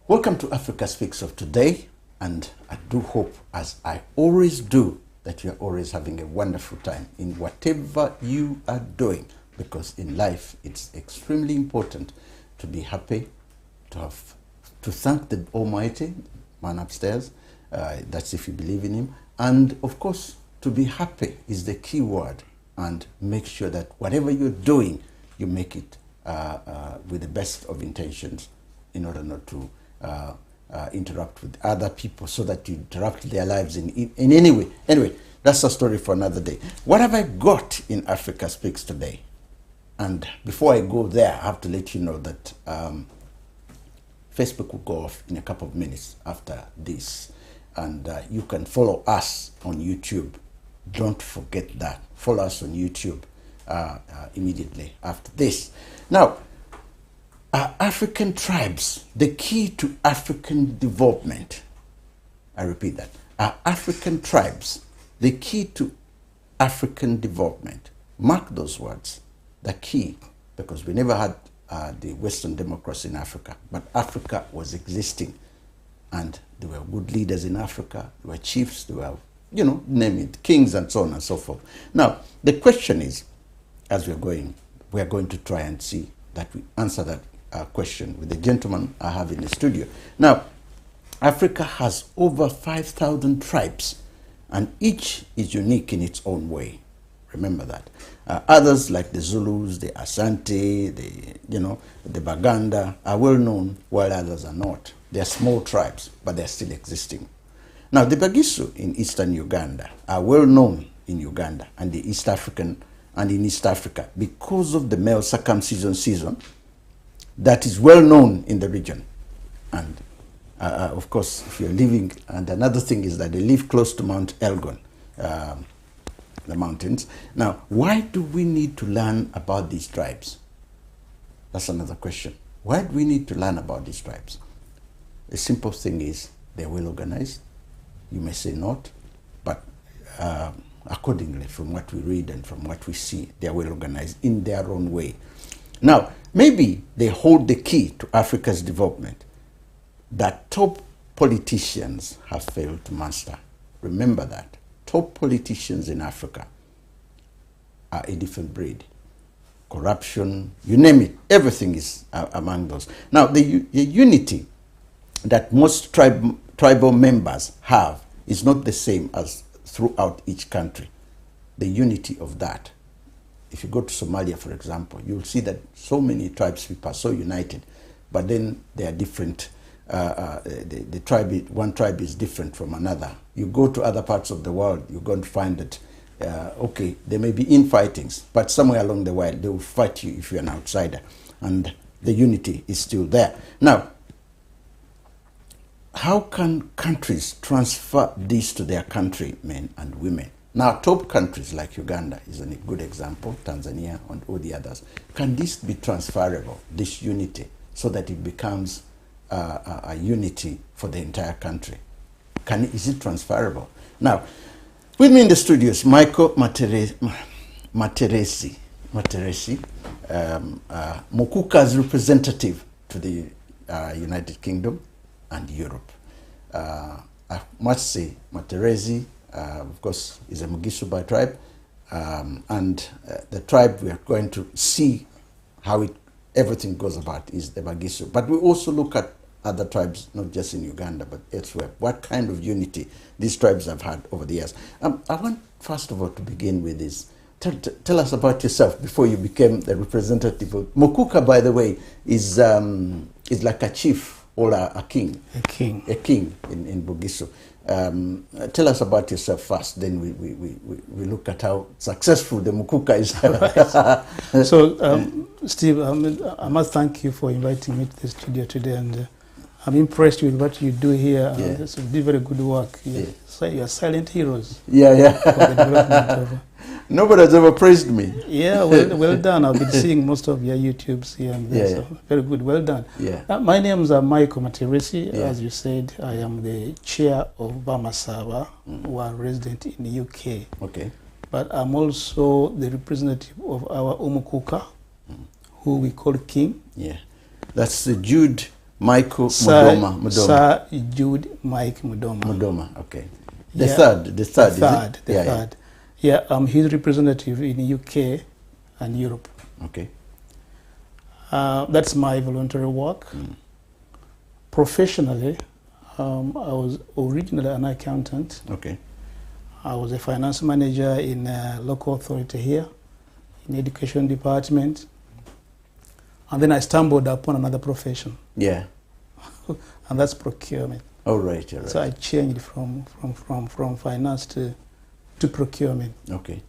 Welcome to Africa Speaks of today, and I do hope, as I always do, that you're always having a wonderful time in whatever you are doing, because in life it's extremely important to be happy, to thank the Almighty man upstairs, that's if you believe in him, and of course to be happy is the key word, and make sure that whatever you're doing you make it with the best of intentions, in order not to interact with other people so that you interrupt their lives in any way. Anyway, that's a story for another day. What have I got in Africa Speaks today? And before I go there, I have to let you know that Facebook will go off in a couple of minutes after this. And you can follow us on YouTube. Don't forget that. Follow us on YouTube immediately after this. Now, African tribes, the key to African development. I repeat that. African tribes, the key to African development. Mark those words, the key, because we never had the Western democracy in Africa, but Africa was existing, and there were good leaders in Africa, there were chiefs, there were, name it, kings and so on and so forth. Now, the question is, as we are going to try and see that we answer that question with the gentleman I have in the studio. Now, Africa has over 5,000 tribes, and each is unique in its own way. Remember that. Others, like the Zulus, the Asante, the Baganda, are well known, while others are not. They are small tribes, but they are still existing. Now, the Bagisu in eastern Uganda are well known in Uganda and in East Africa because of the male circumcision season that is well known in the region. And of course, if you're living, and another thing is that they live close to Mount Elgon, the mountains. Now, why do we need to learn about these tribes? That's another question. Why do we need to learn about these tribes? The simple thing is they're well organized. You may say not, but accordingly, from what we read and from what we see, they're well organized in their own way. Now, maybe they hold the key to Africa's development that top politicians have failed to master. Remember that. Top politicians in Africa are a different breed. Corruption, you name it, everything is among those. Now, the unity that most tribal members have is not the same as throughout each country. The unity of that. If you go to Somalia, for example, you'll see that so many tribespeople are so united, but then they are different. One tribe is different from another. You go to other parts of the world, you're going to find that, okay, there may be infightings, but somewhere along the way, they will fight you if you're an outsider, and the unity is still there. Now, how can countries transfer this to their countrymen and women? Now, top countries like Uganda is a good example, Tanzania and all the others. Can this be transferable, this unity, so that it becomes a unity for the entire country? Is it transferable? Now, with me in the studio is Michael Materesi, Umukuka's representative to the United Kingdom and Europe. I must say, Materesi, of course, is a Mugisu by tribe, and the tribe we are going to see how everything goes about is the Bagisu. But we also look at other tribes, not just in Uganda, but elsewhere. What kind of unity these tribes have had over the years. I want, first of all, to begin with this. Tell us about yourself before you became the representative of Umukuka, by the way, is like a chief or a king. A king. A king in Bugisu. Tell us about yourself first, then we look at how successful the Umukuka is. Right. So, Steve, I must thank you for inviting me to the studio today, and I'm impressed with what you do here. Yeah. It's very good work. You're silent heroes. Yeah. For the development of, nobody has ever praised me. Yeah, well done. I've been seeing most of your YouTubes here and there. Yeah. So very good, well done. Yeah. My name is Michael Materesi. Yeah. As you said, I am the chair of Bamasaba, who are resident in the UK. Okay. But I'm also the representative of our Umukuka, who we call King. Yeah. That's the Jude Michael Sir, Mudoma. Sir Jude Mike Mudoma. Mudoma, okay. The third. Yeah, he's representative in UK and Europe. Okay. That's my voluntary work. Professionally, I was originally an accountant. Okay. I was a finance manager in a local authority here, in the education department. And then I stumbled upon another profession. Yeah. And that's procurement. All right, all right. So I changed from finance to procurement. Okay.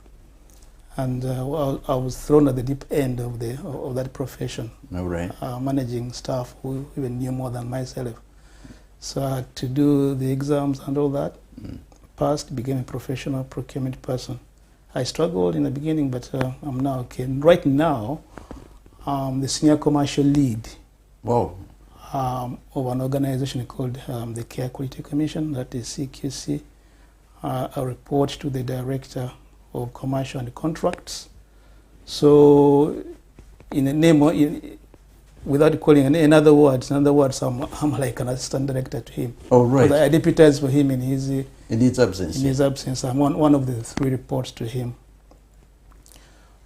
And I was thrown at the deep end of that profession. All right. Managing staff who even knew more than myself. So I had to do the exams and all that. Passed, became a professional procurement person. I struggled in the beginning, but I'm now okay. And right now, the senior commercial lead. Wow. Of an organization called the Care Quality Commission, that is CQC. I report to the Director of Commercial and Contracts. So, in the name, without calling in other words, I'm like an assistant director to him. Oh, right. I deputize for him in his absence. In his absence, I'm one of the 3 reports to him.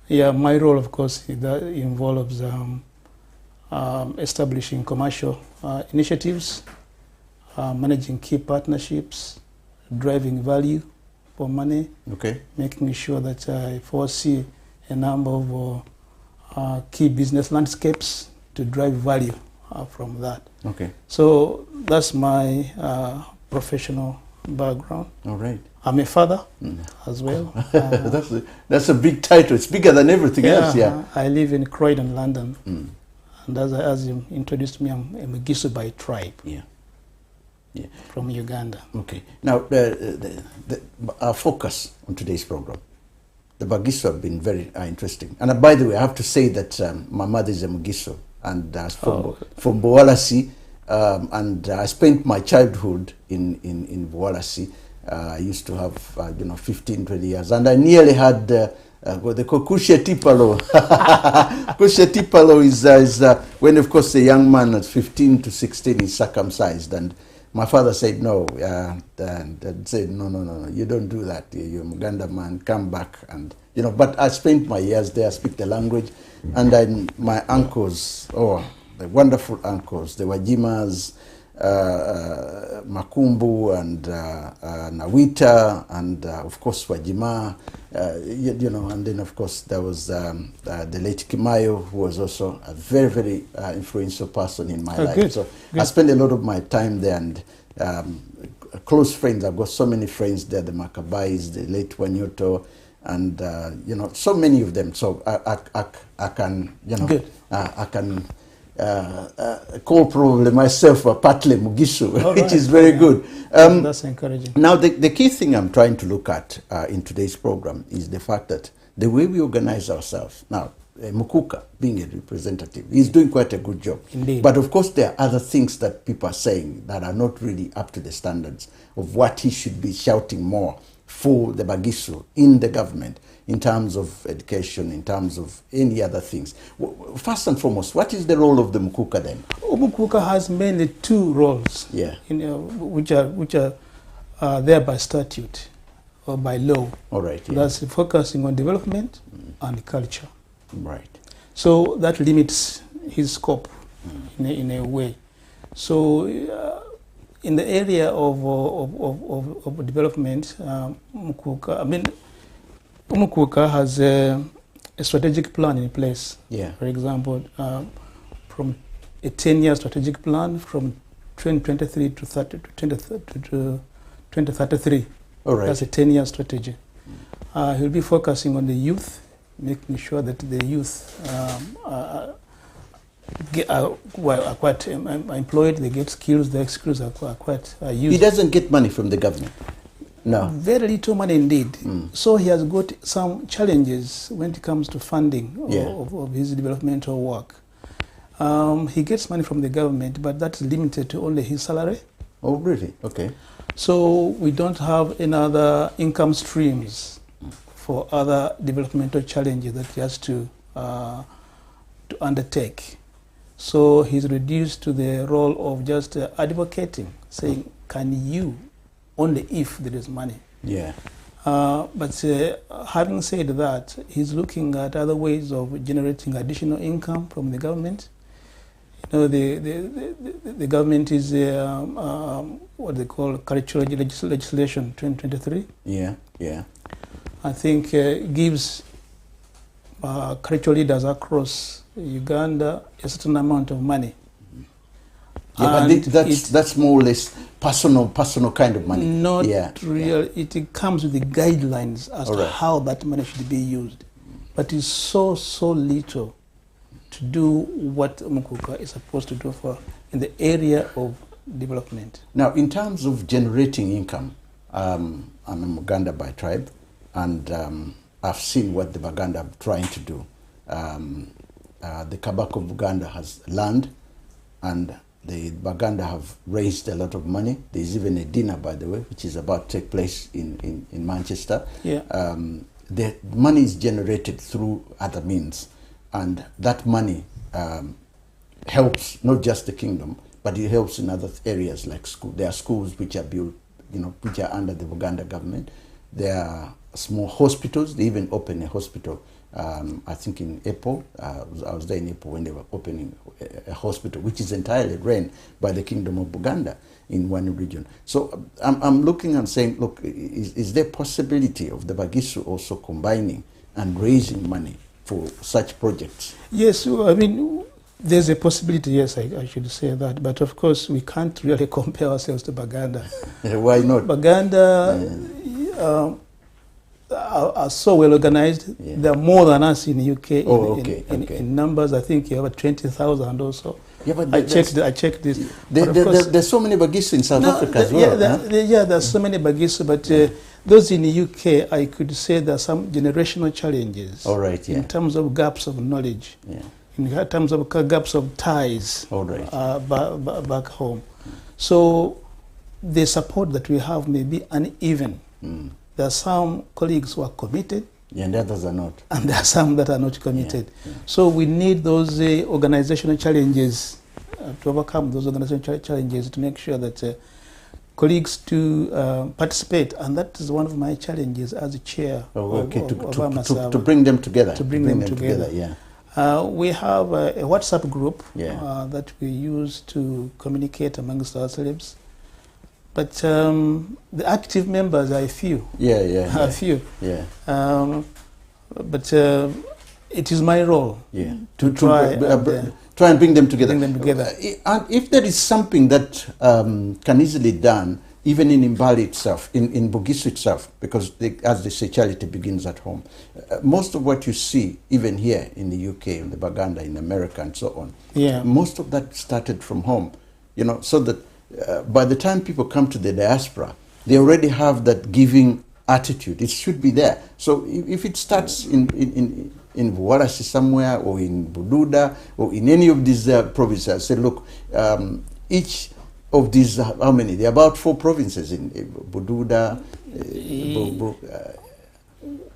Yeah, my role, of course, that involves establishing commercial initiatives, managing key partnerships, driving value for money, okay, making sure that I foresee a number of key business landscapes to drive value from that. Okay. So that's my professional background. All right. I'm a father as well. That's a big title. It's bigger than everything else. Yeah. I live in Croydon, London. And as you introduced me, I'm a Mugisu by tribe. Yeah. Yeah. From Uganda. Okay. Now, our focus on today's program, the Bagisu have been very interesting. And by the way, I have to say that my mother is a Mugisu, and from Buwalasi, and I spent my childhood in Buwalasi. I used to have 15, 20 years, and I nearly had what they call Kushetipalo. Kushetipalo is when, of course, the young man at 15 to 16 is circumcised, and my father said no. Dad said no, you don't do that. You're a Muganda man. Come back, and But I spent my years there. I speak the language, and then my uncles, the wonderful uncles, the Wajimas, Makumbu and Nawita, and of course Wajima, and then of course there was the late Kimayo, who was also a very, very influential person in my life. Good. So Good. I spent a lot of my time there, and close friends. I've got so many friends there, the Makabais, the late Wanyoto, and so many of them. So I can Good. I can call probably myself a Patle Mugisu, which is very good. That's encouraging. Now, the key thing I'm trying to look at in today's program is the fact that the way we organize ourselves. Now, Umukuka, being a representative, he's doing quite a good job. Indeed. But of course, there are other things that people are saying that are not really up to the standards of what he should be shouting more for the Bagisu in the government, in terms of education, in terms of any other things. First and foremost, what is the role of the Umukuka then? Umukuka has mainly two roles, Yeah. which are there by statute or by law. All right. Yeah. That's focusing on development and culture. Right. So that limits his scope in a way. So in the area of development, Umukuka has a strategic plan in place. Yeah. For example, from a 10-year strategic plan from 2023 to 2033. All right. That's a 10-year strategy. He'll be focusing on the youth, making sure that the youth are quite employed, they get skills, their skills are quite used. He doesn't get money from the government? No. Very little money indeed. So he has got some challenges when it comes to funding of his developmental work. He gets money from the government, but that's limited to only his salary. Oh, really? Okay. So we don't have any other income streams for other developmental challenges that he has to undertake. So he's reduced to the role of just advocating, saying, can you, only if there is money. Yeah. But having said that, he's looking at other ways of generating additional income from the government. You know, the government is what they call cultural legislation 2023. Yeah, yeah. I think gives cultural leaders across Uganda a certain amount of money. Yeah, but that's more or less personal kind of money. Not real. Yeah. It comes with the guidelines as to how that money should be used. But it's so little to do what Umukuka is supposed to do for in the area of development. Now, in terms of generating income, I'm a Muganda by tribe, and I've seen what the Baganda are trying to do. The Kabaka of Uganda has land, and the Baganda have raised a lot of money. There's even a dinner, by the way, which is about to take place in Manchester. Yeah. The money is generated through other means, and that money helps not just the kingdom, but it helps in other areas like school. There are schools which are built, which are under the Uganda government. There are small hospitals. They even open a hospital. I think in April, I was there in April when they were opening a hospital, which is entirely run by the Kingdom of Buganda in one region. So I'm looking and saying, look, is there possibility of the Bagisu also combining and raising money for such projects? Yes, I mean, there's a possibility, yes, I should say that. But of course, we can't really compare ourselves to Baganda. Why not? Baganda are so well organized. Yeah. They're more than us in the UK in numbers. I think you have 20,000 or so. Yeah, but I checked this. There's so many Bagisu in South Africa as well. There's so many Bagisu, but those in the UK, I could say there are some generational challenges. All right, yeah. In terms of gaps of knowledge, in terms of gaps of ties. All right. Back home. So the support that we have may be uneven. There are some colleagues who are committed. Yeah, and the others are not. And there are some that are not committed. Yeah. So we need those organizational challenges, to overcome those organizational challenges, to make sure that colleagues to participate. And that is one of my challenges as a chair to bring them together. To bring them together, yeah. We have a WhatsApp group that we use to communicate amongst ourselves. But the active members are a few. A few. Yeah. But it is my role to try and bring them together. And if there is something that can easily done, even in Mbali itself, in Bugisu itself, because as they say, charity begins at home. Most of what you see, even here in the UK, in the Baganda, in America, and so on, most of that started from home. So that by the time people come to the diaspora, they already have that giving attitude. It should be there. So if it starts in Vuarasi somewhere, or in Bududa, or in any of these provinces, I say, look, each of these, how many? There are about 4 provinces in Bududa.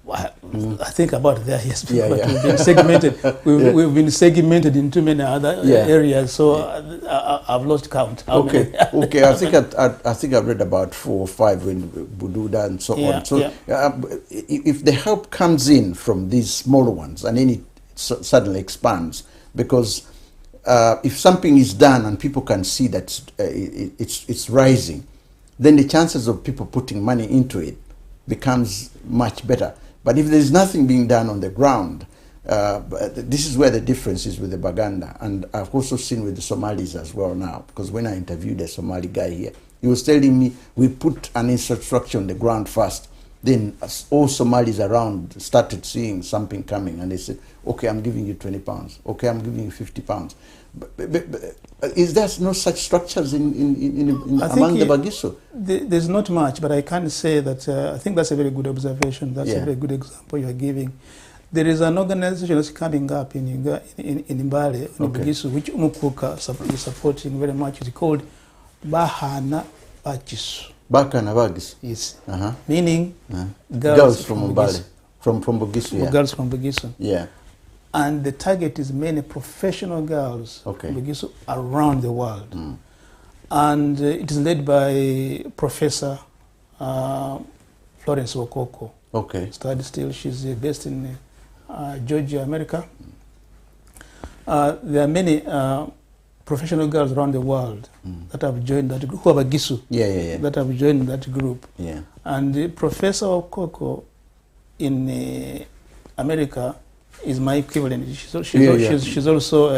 I think about there, yes. But we've been segmented. We've been segmented in too many other areas, so I've lost count. Okay. I think I've read about 4 or 5 in Bududa and so on. So if the help comes in from these smaller ones, and then it suddenly expands, because if something is done and people can see that it's rising, then the chances of people putting money into it becomes much better. But if there's nothing being done on the ground, this is where the difference is with the Baganda. And I've also seen with the Somalis as well now, because when I interviewed a Somali guy here, he was telling me, we put an infrastructure on the ground first. Then all Somalis around started seeing something coming, and they said, okay, I'm giving you £20. Okay, I'm giving you £50. But is there no such structures among the Bagisu? There's not much, but I can say that I think that's a very good observation. That's a very good example you are giving. There is an organization that's coming up in Mbale, Bagisu, which Umukuka is supporting very much. It's called Bahana Bagisu. Bakana Bagisu? Yes. Meaning girls from Mbale. From Bugisu, Girls from Bugisu. Yeah. and the target is many professional girls around the world. And it is led by Professor Florence Okoko. Studied still. She's based in Georgia, America. There are many professional girls around the world that have joined that group, who have a gisu, that have joined that group. And Professor Okoko in America is my equivalent. She's also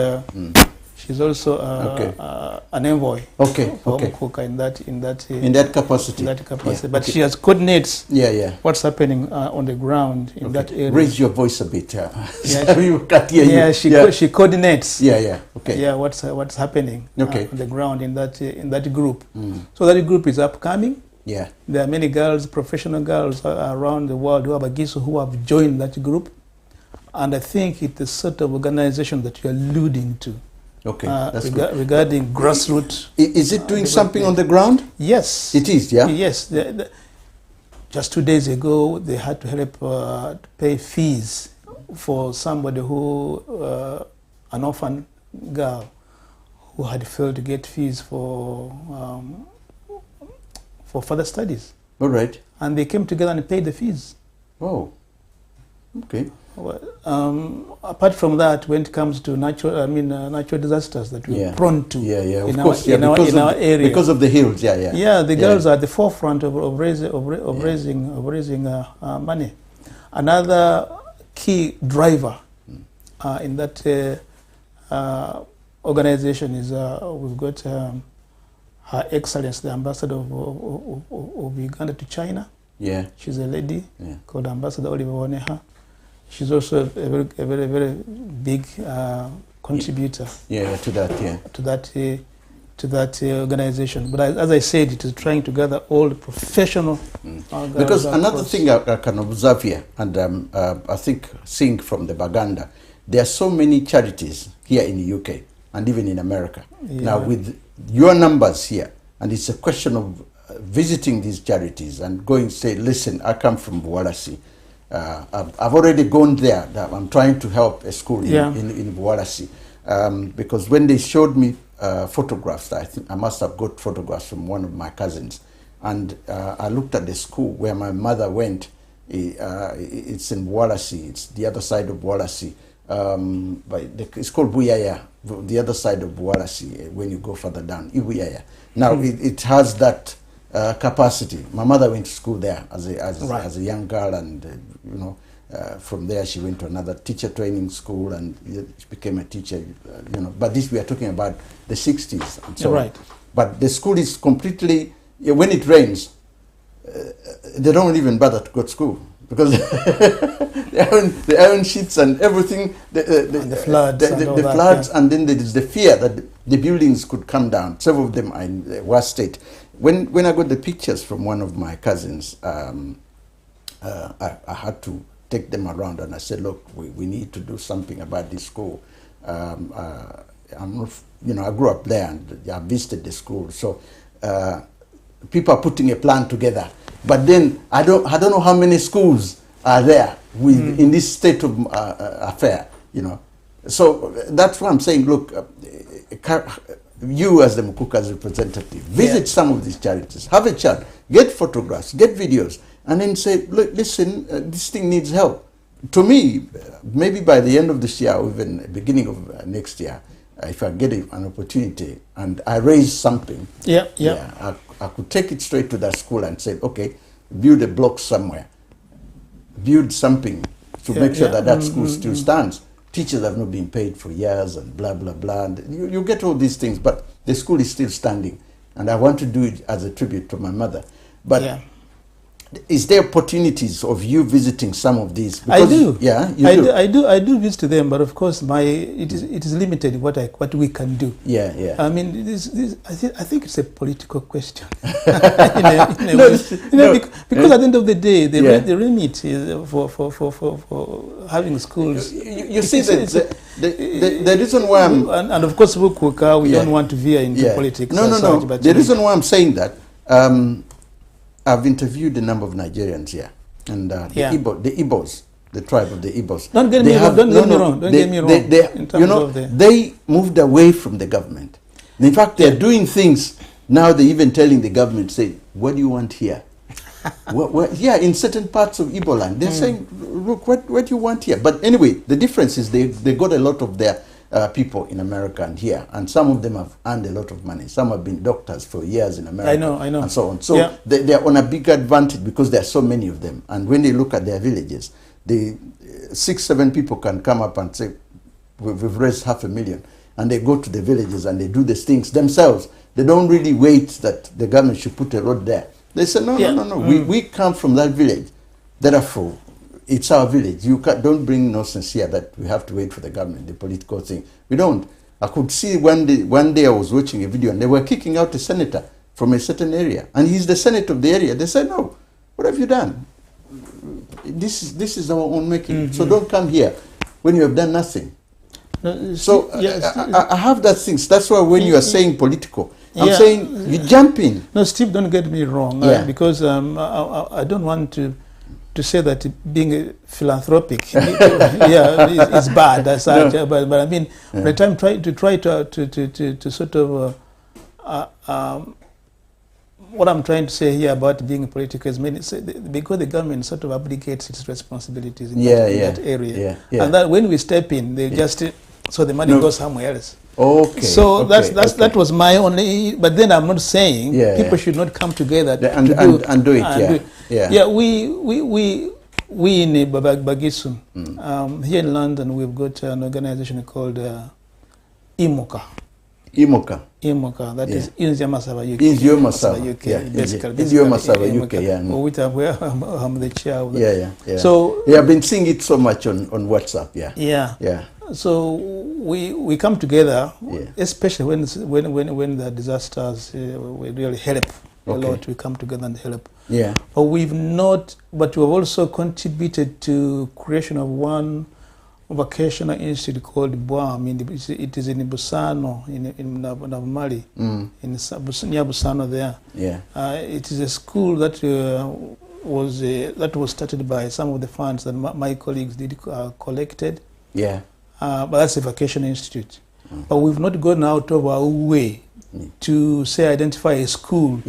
an envoy for Umukuka in that capacity. But she has coordinates what's happening on the ground in that area. Raise your voice a bit. She coordinates. What's happening on the ground in that group. So that group is upcoming. There are many girls, professional girls around the world who have a gisu who have joined that group, and I think it's the sort of organization that you're alluding to. Regarding Grassroots. Is it doing something on the ground? Yes. It is, yeah? Yes. Just 2 days ago, they had to help pay fees for somebody who, an orphan girl, who had failed to get fees for further studies. All right. And they came together and paid the fees. Oh, okay. Apart from that, when it comes to natural disasters that we're prone to in our area, because of the hills, the girls are at the forefront of raising money. Another key driver in that organization is we've got Her Excellency, the Ambassador of Uganda to China. She's a lady called Ambassador Oliver Waneha. She's also a very big contributor to that organization. But as I said, it is trying to gather all the professional because another thing I can observe here, and I think seeing from the Baganda, there are so many charities here in the UK and even in America. Now with your numbers here, and it's a question of visiting these charities and going say, listen, I come from Buwalasi. I've already gone there. I'm trying to help a school in Buwalasi. Because when they showed me photographs, I think I must have got photographs from one of my cousins. And I looked at the school where my mother went. It's in Buwalasi. It's the other side of Buwalasi. It's called Buyaya, the other side of Buwalasi, when you go further down, Ibuyaya. Now, it has that capacity. My mother went to school there as a young girl, and from there she went to another teacher training school, and she became a teacher. But this we are talking about the 60s and so on. But the school is completely, when it rains, they don't even bother to go to school because the iron sheets and everything, the floods, and then there is the fear that the buildings could come down. Several of them are in the worst state. When I got the pictures from one of my cousins, I had to take them around, and I said, look, we need to do something about this school. I'm not, I grew up there and I visited the school. So people are putting a plan together. But then I don't know how many schools are there in this state of affair, So that's why I'm saying, look, you as the Umukuka's representative, visit some of these charities, have a chat, get photographs, get videos, and then say, look, listen, this thing needs help. To me, maybe by the end of this year or even beginning of next year, if I get an opportunity and I raise something, I could take it straight to that school and say, okay, build a block somewhere, build something to make sure that school still stands. Teachers have not been paid for years and blah, blah, blah. And you get all these things, but the school is still standing. And I want to do it as a tribute to my mother. But is there opportunities of you visiting some of these? Because, I do. Yeah, you do. I do visit them, but of course, it is limited what we can do. I mean, I think it's a political question. Because at the end of the day, the remit for having schools. You see, the reason why I'm and of course, Umukuka, we don't want to veer into politics. No. But the reason why I'm saying that. I've interviewed a number of Nigerians here, and the Igbos the tribe of the Igbos. Don't get me wrong. Don't get me wrong. Don't get me wrong. In terms of they moved away from the government. In fact, they're doing things now. They're even telling the government, say, "What do you want here?" Yeah, in certain parts of Igbo land, they're saying, "Look, what do you want here?" But anyway, the difference is they got a lot of their people in America and here, and some of them have earned a lot of money. Some have been doctors for years in America. I know, and so on. So they're on a big advantage because there are so many of them. And when they look at their villages, 6-7 people can come up and say, "We've raised 500,000,000," and they go to the villages and they do these things themselves. They don't really wait that the government should put a road there. They say, no. We come from that village. Therefore, it's our village. You don't bring nonsense here that we have to wait for the government, the political thing. We don't. I could see one day I was watching a video and they were kicking out a senator from a certain area. And he's the senator of the area. They said, "No, what have you done? This is our own making. So don't come here when you have done nothing." So I have that thing. That's why when you are saying political, I'm saying you jump in. No, Steve, don't get me wrong, because I don't want to say that being philanthropic, is bad as such. But I mean, by the time to sort of what I'm trying to say here about being political is because the government sort of abdicates its responsibilities in that area, and that when we step in, they just so the money goes somewhere else. Okay. So that was my only. But then I'm not saying people should not come together and do it. We in Bagisu, here in London, we've got an organization called Umukuka. Umukuka, that is Inzio Masava UK. Inzio Masava UK, Inzio Masava UK, which I'm the chair of. So I've been seeing it so much on WhatsApp. So we come together, especially when the disasters we really help a lot. We come together and help. But we've also contributed to creation of one vocational institute called BWAM. It is in Busano, in Mali, near Busano there. It is a school that was started by some of the funds that my colleagues collected. But that's a vocational institute. But we've not gone out of our way to identify a school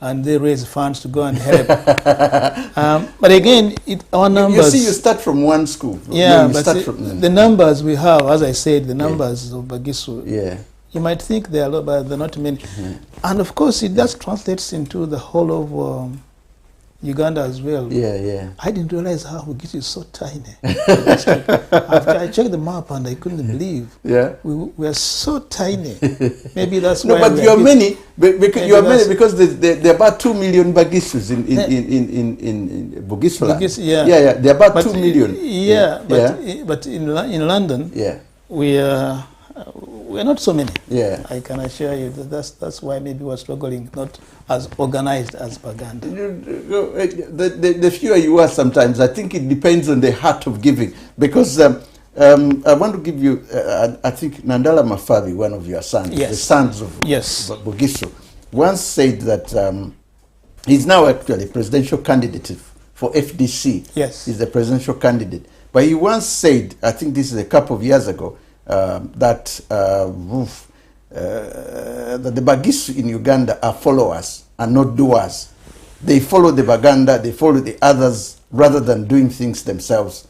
and they raise funds to go and help. But again, our numbers. You start from one school. The numbers we have, as I said, the numbers of Bagisu. You might think they are low, but they're not many. And of course, it does translates into the whole of Uganda as well. I didn't realize how Bagisu is so tiny. I checked the map and I couldn't believe. We are so tiny. Maybe that's why. No, but you are many. You are many because there are about 2 million Bagisus in Bugisula. There are about 2 million. But in London, we are not so many. I can assure you that's why maybe we're struggling, not as organized as Baganda. The fewer you are sometimes, I think it depends on the heart of giving. Because I want to give you, I think Nandala Mafabi, one of your sons, the sons of Bugisu, once said that he's now actually presidential candidate for FDC. He's the presidential candidate. But he once said, I think this is a couple of years ago, that the Bagisu in Uganda are followers and not doers. They follow the Baganda, they follow the others rather than doing things themselves.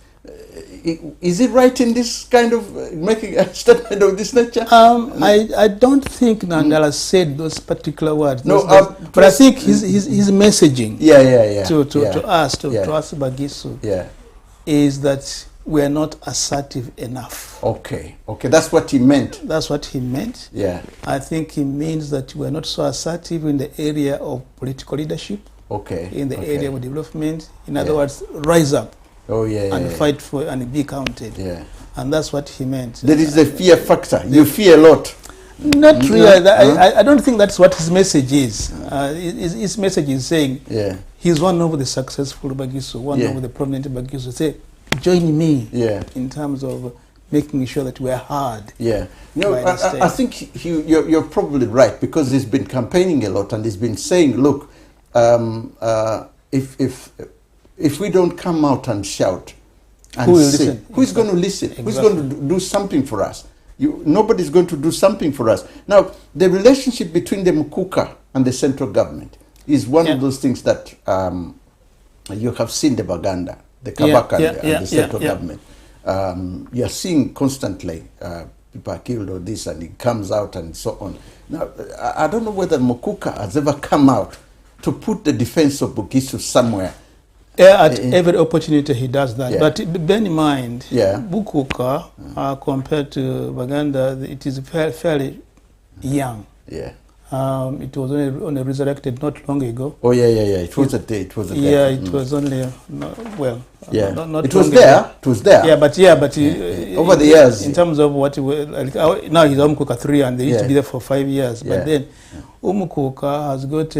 Is it right in this kind of making a statement of this nature? I don't think Nandala said those particular words. But I think his messaging to us Bagisu is that we are not assertive enough. Okay, that's what he meant. That's what he meant. I think he means that we are not so assertive in the area of political leadership. In the area of development. In other words, rise up. And fight for and be counted. And that's what he meant. There is a fear factor. You fear a lot. Not really. I don't think that's what his message is. His message is saying he's one of the successful Bagisu, one of the prominent Bagisu. Say, join me in terms of making sure that we're hard. No, I think you're probably right, because he's been campaigning a lot and he's been saying, look, if we don't come out and shout, and who will say, listen? who's going to listen? Exactly. Who's going to do something for us? Nobody's going to do something for us. Now, the relationship between the Umukuka and the central government is one of those things that you have seen the Baganda, the Kabaka and the central government. You're seeing constantly people are killed or this, and it comes out and so on. Now, I don't know whether Umukuka has ever come out to put the defense of Bugisu somewhere. At every opportunity he does that. Yeah. But bear in mind, Umukuka, compared to Baganda, it is fairly young. Yeah. It was only resurrected not long ago. Oh yeah. It was a day. It was a day. Yeah, it was only not it was there. ago. It was there. Over the years, in terms of what now he's Umukuka 3, and they used to be there for 5 years. But then Umukuka has got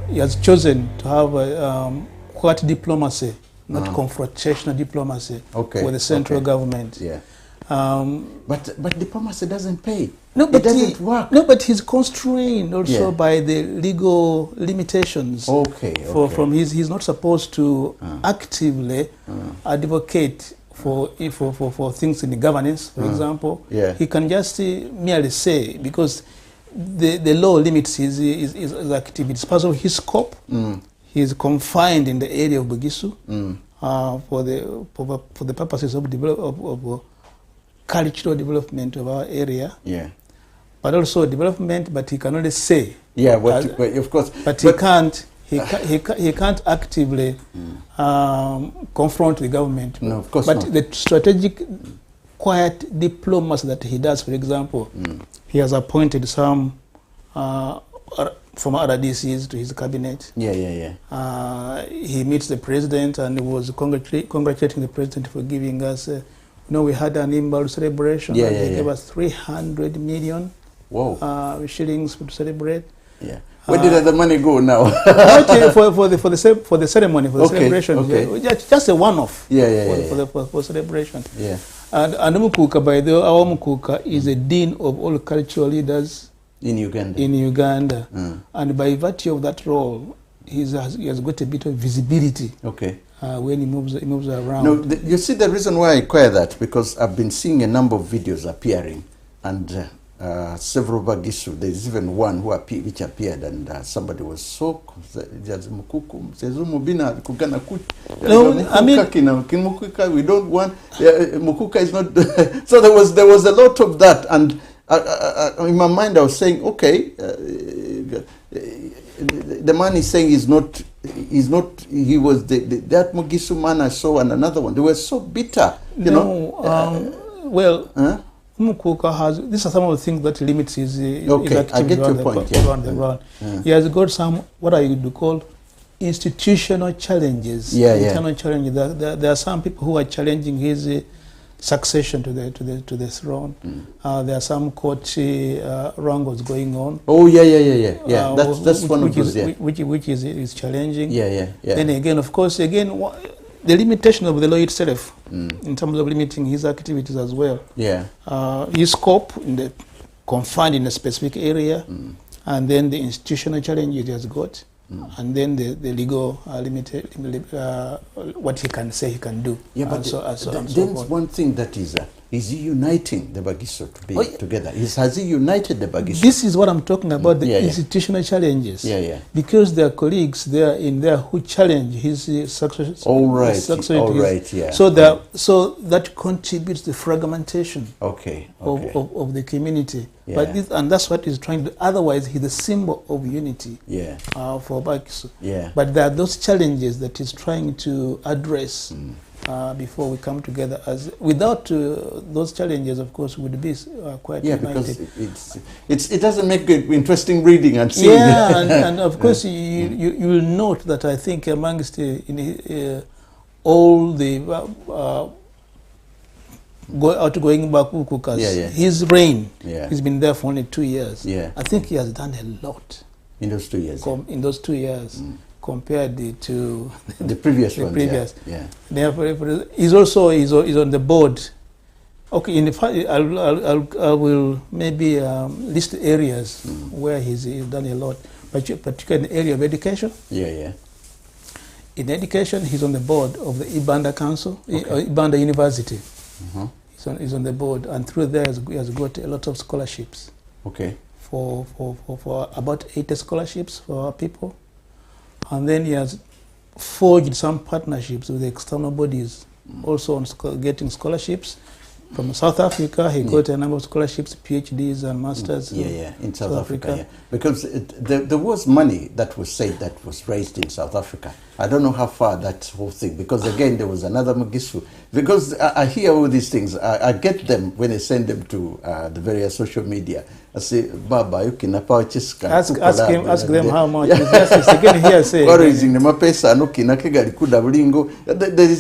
he has chosen to have quiet diplomacy, not confrontational diplomacy with the central government. Yeah. But diplomacy doesn't pay. No, but it doesn't work. No, but he's constrained also by the legal limitations. From he's not supposed to actively advocate for things in the governance, for example. Yeah. He can just merely say, because the law limits his activity. It's part of his scope. He's confined in the area of Bugisu for the purposes of cultural development of our area. Yeah. But also development, but he can only say. Yeah, of course. But he can't actively confront the government. No, of course but not. The strategic quiet diplomacy that he does, for example, he has appointed some from other DCs to his cabinet. He meets the president and was congratulating the president for giving us, we had an Imbal celebration. They gave us 300 million shillings to celebrate. Yeah. Where did the money go now? for the ceremony, for the celebration. Just a one-off for celebration. Yeah. And Umukuka, by the way, our Umukuka is a dean of all cultural leaders in Uganda. And by virtue of that role, he has got a bit of visibility. When he moves around. No, you see the reason why I inquire that, because I've been seeing a number of videos appearing, and several Bagisu. There's even one which appeared, and somebody was so no, I mean, we don't want Mukuka is not. So there was a lot of that, and in my mind I was saying, okay, the man is saying he's not. He was that Mugisu man I saw, and another one. They were so bitter, you know. Umukuka has. These are some of the things that limits his activity I get your point. Around the world. He has got some what I would call institutional challenges. Internal challenges. There are some people who are challenging his succession to the throne. There are some court wrangles going on. That's one of those. Which is challenging. Then again, of course, the limitation of the law itself, in terms of limiting his activities as well. His scope confined in a specific area, and then the institutional challenges he has got. And then the legal what he can say he can do. But then one thing that is he uniting the Bagiso to be together? Has he united the Bagiso? This is what I'm talking about, the institutional challenges. Because there are colleagues there in there who challenge his success. So that contributes to fragmentation of the community. And that's what he's trying to do. Otherwise, he's a symbol of unity for Bagiso. But there are those challenges that he's trying to address before we come together. Without those challenges, of course, would be quite united. Because it doesn't make interesting reading and seeing. And of course, you will note that I think amongst all the outgoing Bakukukas, his reign, he's been there for only 2 years. I think he has done a lot in those 2 years. In those 2 years. Compared to the previous one. Therefore, he's on the board. Okay, in the fact, I will maybe list areas where he's done a lot, but particularly in the area of education. In education, he's on the board of the Ibanda Council, Ibanda University. He's on the board, and through there he has got a lot of scholarships. Okay. For about 80 scholarships for our people. And then he has forged some partnerships with external bodies, also on getting scholarships. From South Africa, he got a number of scholarships, PhDs and masters. In South Africa. Because there was money that was said that was raised in South Africa. I don't know how far that whole thing, because again, there was another Mugisu. Because I hear all these things, I get them when I send them to the various social media. I say, Baba, you can ask them how much. Yes, again here say. There is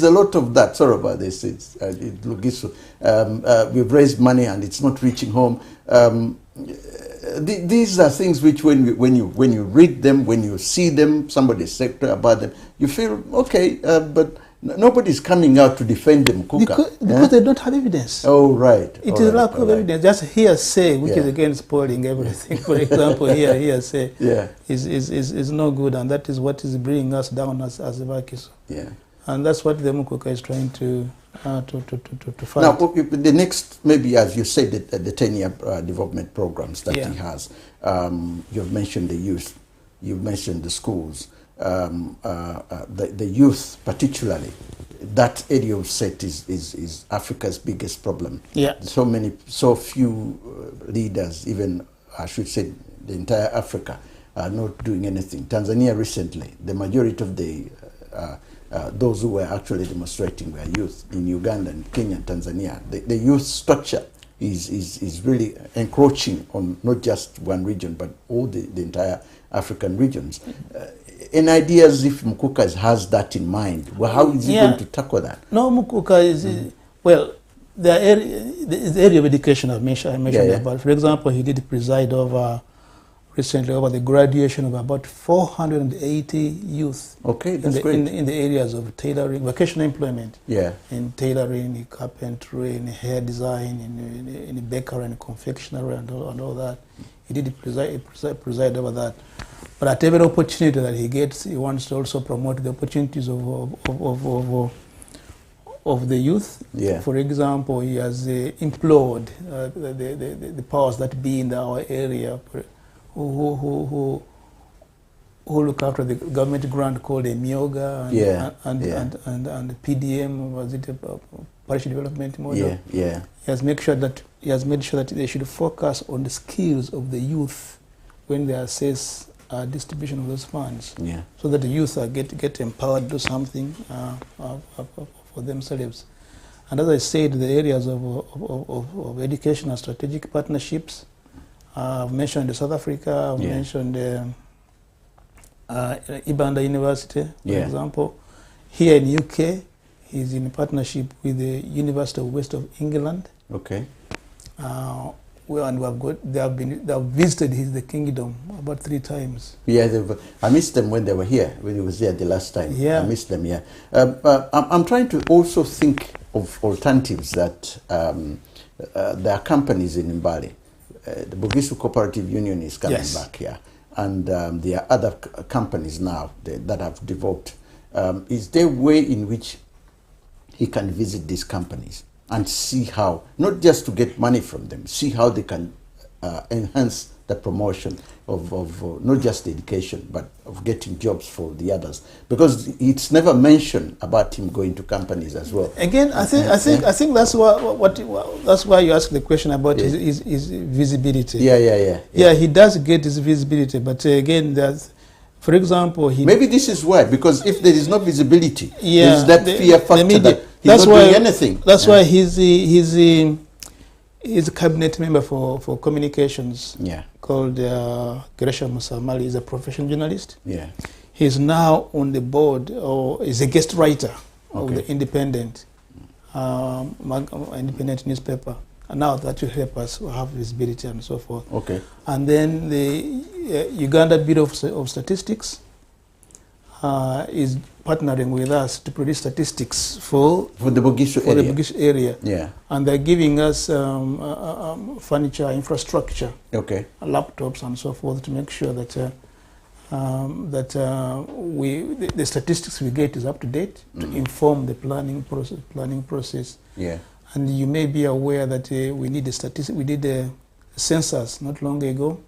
a lot of that. Sorry about this. It's we've raised money and it's not reaching home. These are things which, when you read them, when you see them, somebody said about them, you feel okay, but nobody's coming out to defend them. Because they don't have evidence. Oh, right. It is lack of evidence. Just hearsay, which is again spoiling everything. For example, hearsay is no good, and that is what is bringing us down as a Vakiso. Yeah. And that's what the Umukuka is trying to fight. Now, the next, maybe as you said, the 10-year development programs that he has. You've mentioned the youth. You've mentioned the schools. The youth, particularly, that area of set is Africa's biggest problem. Yeah. So few leaders, even I should say the entire Africa, are not doing anything. Tanzania recently, the majority of the those who were actually demonstrating were youth in Uganda and Kenya and Tanzania. The youth structure is really encroaching on not just one region, but all the entire African regions. Any ideas if Umukuka has that in mind? Well, how is he going to tackle that? No, Umukuka is, well, the area of education I mentioned about. For example, he did preside recently over the graduation of about 480 youth. Okay, that's great. In the areas of tailoring, vocational employment. Yeah. In tailoring, in carpentry, in hair design, in bakery and confectionery and all that. He did preside over that. But at every opportunity that he gets, he wants to also promote the opportunities of the youth. Yeah. For example, he has implored the powers that be in our area who look after the government grant called a Myoga and PDM, was it a parish development model? Yeah. He has made sure that they should focus on the skills of the youth when they assess distribution of those funds, so that the youth get empowered to do something for themselves. And as I said, the areas of education and strategic partnerships, I've mentioned South Africa, I've mentioned Ibanda University, for example. Here in UK, he's in partnership with the University of West of England. Okay. They have visited the kingdom about 3 times. Yeah, I missed them when they were here, when he was here the last time. Yeah. I missed them, I'm trying to also think of alternatives that there are companies in Mbale. The Bugisu Cooperative Union is coming back here. And there are other companies now that have developed. Is there a way in which he can visit these companies and see how, not just to get money from them, see how they can enhance the promotion of not just education, but of getting jobs for the others? Because it's never mentioned about him going to companies as well. Again, I think that's why you ask the question about his visibility. Yeah, he does get his visibility, but again, for example, maybe this is why, because if there is no visibility, there is that fear factor that he's not doing anything. That's why he's a cabinet member for communications. Called Gresham Musamali. He's a professional journalist. He's now on the board, or is a guest writer of the Independent newspaper. And now that will help us have visibility and so forth. And then the Uganda Bureau of Statistics is partnering with us to produce statistics for the Bugisu area. And they're giving us furniture, infrastructure, laptops and so forth, to make sure that that the statistics we get is up to date to inform the planning process. Yeah. And you may be aware that we need a statistic. We did a census not long ago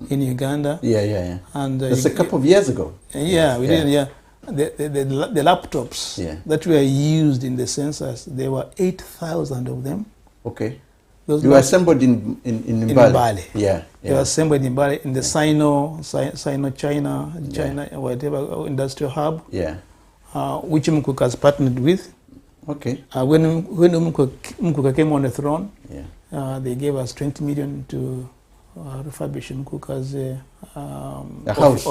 in Uganda. Yeah. And that's a couple of years ago. Yeah, we did. Yeah, the laptops that were used in the census, there were 8,000 of them. Okay. Those you were assembled in Mbale. Yeah. They were assembled in Mbale in the China, whatever industrial hub. Yeah. Which Umukuka has partnered with. Okay. When Umukuka came on the throne, they gave us 20 million to refurbish Umukuka's house.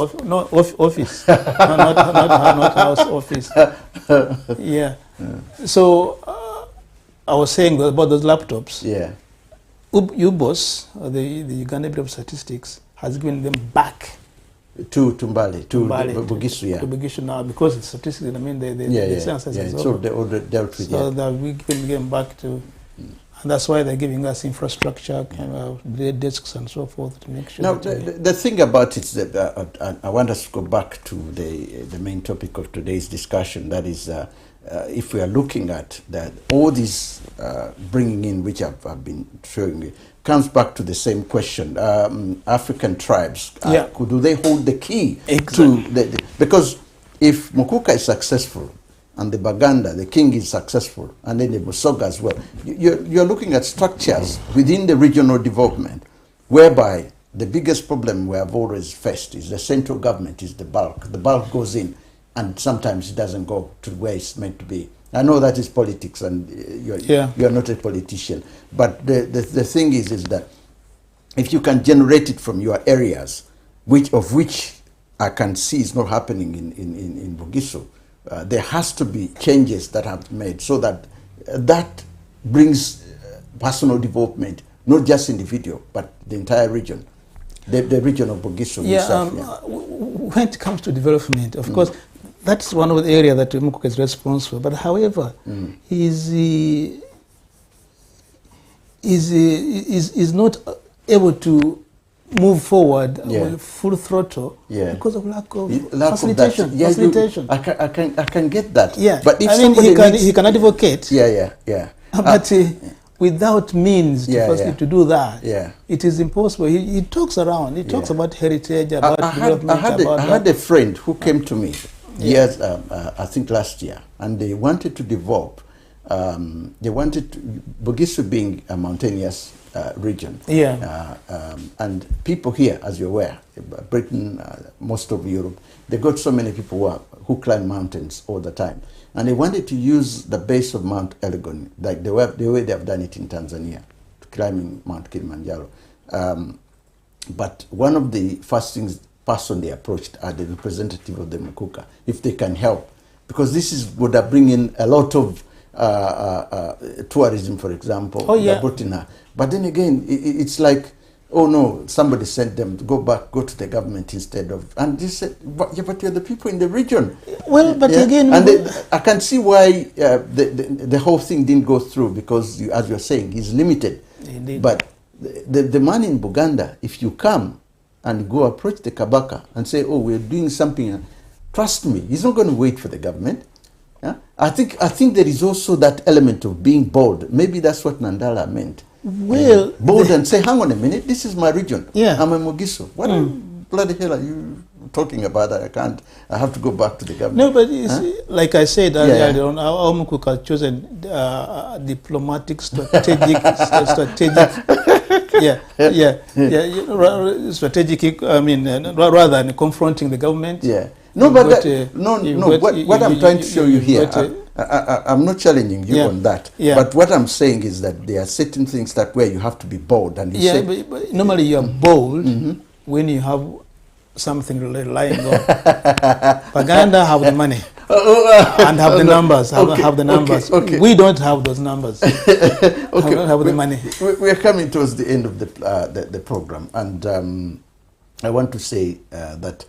Office. not house, office. Yeah. So I was saying about those laptops. Yeah. UBOS, the Uganda Bureau of Statistics, has given them back to Mbale, to Bugisu, to Bugisu now, because the statistics, I mean, the census is so they already dealt with it. So that we can get them back to, and that's why they're giving us infrastructure, kind of desks and so forth to make sure. Now, the thing about it is that I want us to go back to the main topic of today's discussion. That is, if we are looking at that, all these bringing in, which I've been showing you, comes back to the same question. African tribes, do they hold the key to because if Mukuka is successful and the Baganda, the king, is successful, and then the Musoga as well, you're looking at structures within the regional development whereby the biggest problem we have always faced is the central government is the bulk. The bulk goes in and sometimes it doesn't go to where it's meant to be. I know that is politics, and you're not a politician. But the thing is that if you can generate it from your areas, which I can see is not happening in Bugisu, there has to be changes that have been made so that that brings personal development, not just individual, but the entire region, the region of Bugisu itself. When it comes to development, of course, that's one of the areas that Umukuka is responsible. But however, is not able to move forward with full throttle because of lack of facilitation. I can get that. Yeah, but if he can advocate. But without means to do that, it is impossible. He talks around. He talks about heritage, about development. I had a friend who came to me years, I think last year, and they wanted to develop. Bugisu being a mountainous region, and people here, as you're aware, Britain, most of Europe, they got so many people who climb mountains all the time, and they wanted to use the base of Mount Elgon, like the way they have done it in Tanzania, climbing Mount Kilimanjaro. But one of the first person they approached are the representative of the Umukuka, if they can help, because this would have bring in a lot of tourism, for example. But then again, it's like, oh no, somebody sent them to go to the government instead of, and they said, but you're the people in the region. Well, but again, and I can see why the whole thing didn't go through, because as you're saying, he's limited. Indeed. But the man in Buganda, if you come and go approach the Kabaka and say, oh, we're doing something, trust me, he's not going to wait for the government. I think there is also that element of being bold. Maybe that's what Nandala meant. Well, bold and say, hang on a minute, this is my region. I'm a Mugisu. What bloody hell are you talking about? I have to go back to the government. No, but like I said earlier on, our Umukuka has chosen diplomatic, strategic, strategic. I mean, rather than confronting the government. No, but what I'm trying to show you here, I'm not challenging you on that. But what I'm saying is that there are certain things where you have to be bold. And but normally you are bold when you have something relying on. Baganda have the money and have the numbers. Have the numbers. We don't have those numbers. We don't have the money. We are coming towards the end of the program, and I want to say that.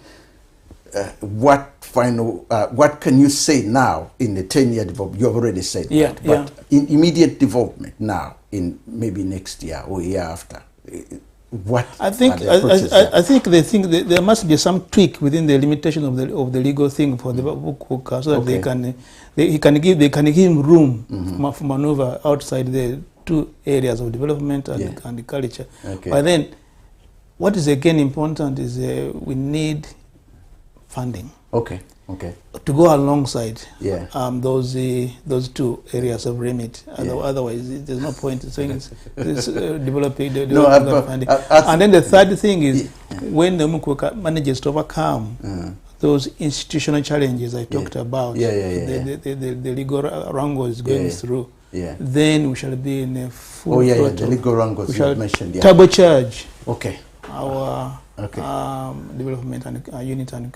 What can you say now in the 10-year development? You've already said that. But in immediate development now, in maybe next year or year after, what I think I think they think that there must be some tweak within the limitation of the legal thing for the Umukuka, so that they can give him room for maneuver outside the two areas of development and the culture. But then, what is again important is we need funding. To go alongside those two areas of remit. Otherwise, there's no point in saying it's developing funding. And then the third thing is when the Umukuka manages to overcome those institutional challenges I talked about, the legal wrangle is going through, then we shall be in a full throttle. The legal wrangles you mentioned. Turbocharge our development and unit and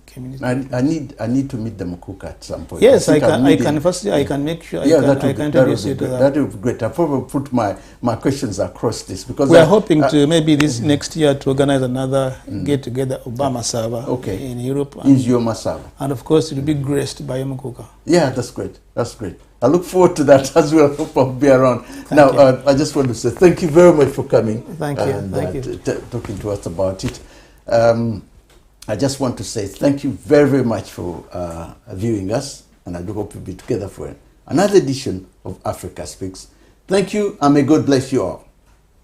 community. I need to meet the Umukuka at some point. Yes, I can make sure I can introduce you to that. That would be great. I'll probably put my questions across this, because we are hoping to maybe this next year to organize another get together Obama server in Europe. In Yoma server. And of course it will be graced by Umukuka. Yeah, that's great. That's great. I look forward to that as well. Hope I'll be around. I just want to say thank you very much for coming. Thank you. And talking to us about it. I just want to say thank you very, very much for viewing us, and I do hope we'll be together for another edition of Africa Speaks. Thank you, and may God bless you all.